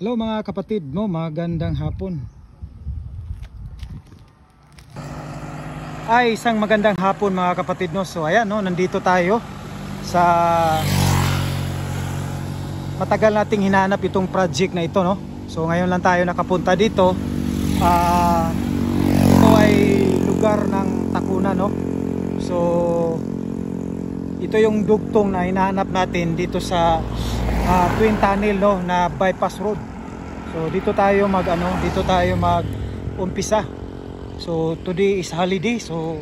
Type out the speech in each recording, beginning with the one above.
Hello mga kapatid, magandang hapon. Isang magandang hapon mga kapatid, no. So ayan, no, nandito tayo sa matagal nating hinahanap itong project na ito, no. So ngayon lang tayo nakapunta dito. Ito ay lugar ng Takunan, no. So ito yung dugtong na hinahanap natin dito sa Twin Tunnel, no, na bypass road. So dito tayo mag-umpisa. So today is holiday, so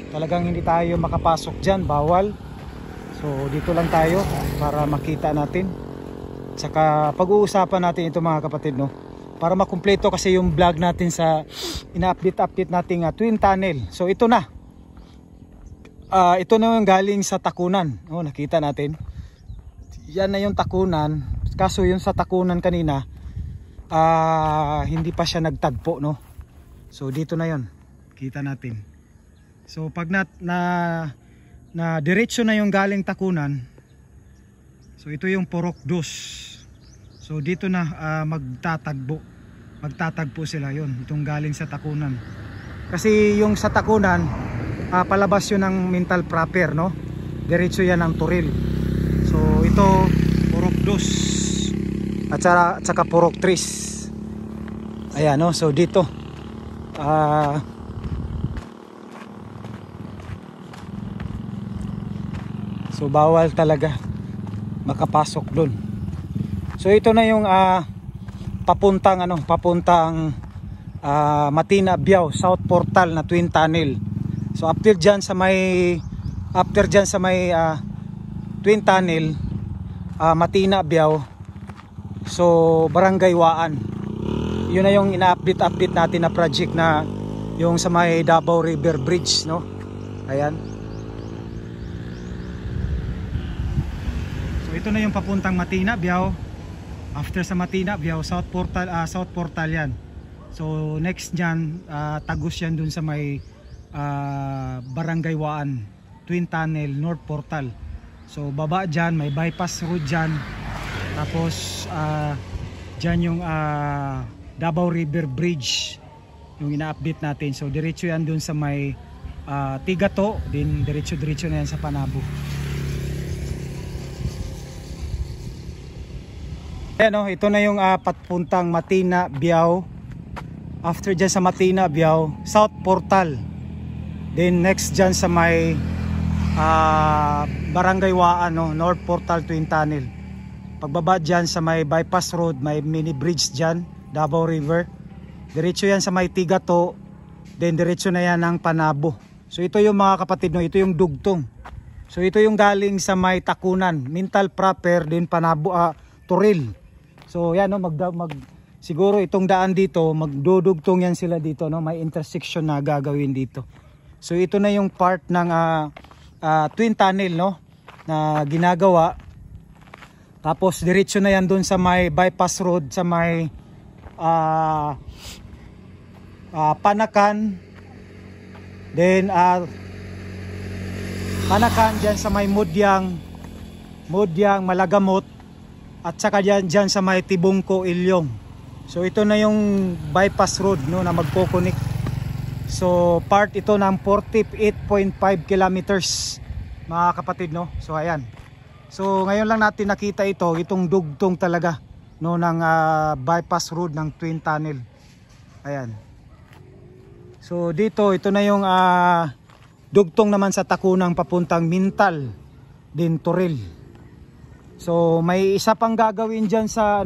talagang hindi tayo makapasok diyan, bawal. So dito lang tayo para makita natin. Saka pag-uusapan natin ito mga kapatid, no, para makumpleto kasi yung vlog natin sa ina-update nating Twin Tunnel. So ito na. Ito na yung galing sa Takunan. Oh, nakita natin. Yan na yung Takunan. Kaso yung sa Takunan kanina hindi pa siya nagtagpo, no. So dito na yon, kita natin. So pag na diretso na yung galing Takunan, so ito yung Purok Dos. So dito na magtatagpo sila, yon, itong galing sa Takunan. Kasi yung sa Takunan palabas yun ng Mental Proper, no, diretso yan ng Turil. So ito Purok Dos at saka Purok Tris. Ayan, no, so dito so bawal talaga makapasok dun. So ito na yung papuntang Matina Biao South Portal na Twin Tunnel. So after dyan sa may Twin Tunnel, Matina Biao, so Barangay Waan. Yun na yung ina-update natin na project na yung sa may Davao River Bridge, no. Ayan. So ito na yung papuntang Matina Biao. After sa Matina Biao, South Portal yan. So next dyan, tagos yan dun sa may Barangay Waan, Twin Tunnel, North Portal. So baba dyan, may bypass road dyan. Tapos dyan yung Davao River Bridge yung ina-update natin. So diretso yan dun sa may Tigato, din diretso na yan sa Panabo. Ayan, no, ito na yung papuntang Matina Biao. After dyan sa Matina Biao, South Portal. Then next dyan sa may Barangay Waan, no, North Portal Twin Tunnel. Pagbaba dyan sa may bypass road, may mini bridge dyan, Davao River. Diretso yan sa may Tigato, then diretso na yan ng Panabo. So ito yung mga kapatid, no, ito yung dugtong. So ito yung galing sa may Takunan, Mental Proper, then Panabo, Turil. So yan, no, siguro itong daan dito, magdudugtong yan sila dito, no, may intersection na gagawin dito. So ito na yung part ng Twin Tunnel, no, na ginagawa. Tapos diretso na yan dun sa may bypass road sa may Panakan. Then Panakan dyan sa may Mudyang Malagamot. At saka dyan sa may Tibungko, Ilyong. So ito na yung bypass road, no, na magko-connect. So part ito ng 48.5 kilometers mga kapatid, no. So ayan. So ngayon lang natin nakita itong dugtong talaga, no, ng bypass road ng Twin Tunnel. Ayan. So dito, ito na yung dugtong naman sa Takunang papuntang Mental din Turil. So may isa pang gagawin diyan sa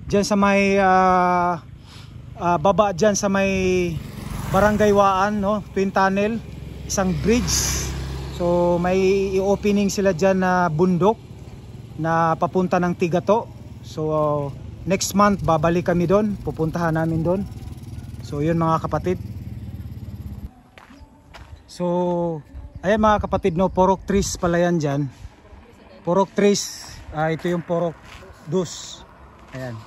diyan sa may baba diyan sa may Barangay Waan, no, Twin Tunnel, isang bridge. So may i-opening sila diyan na bundok na papunta ng Tigato. So next month babalik kami doon, pupuntahan namin doon. So yun mga kapatid. So ayan mga kapatid, no, Purok Tris pala yan dyan. Purok Tris, ito yung Purok Dos. Ayan.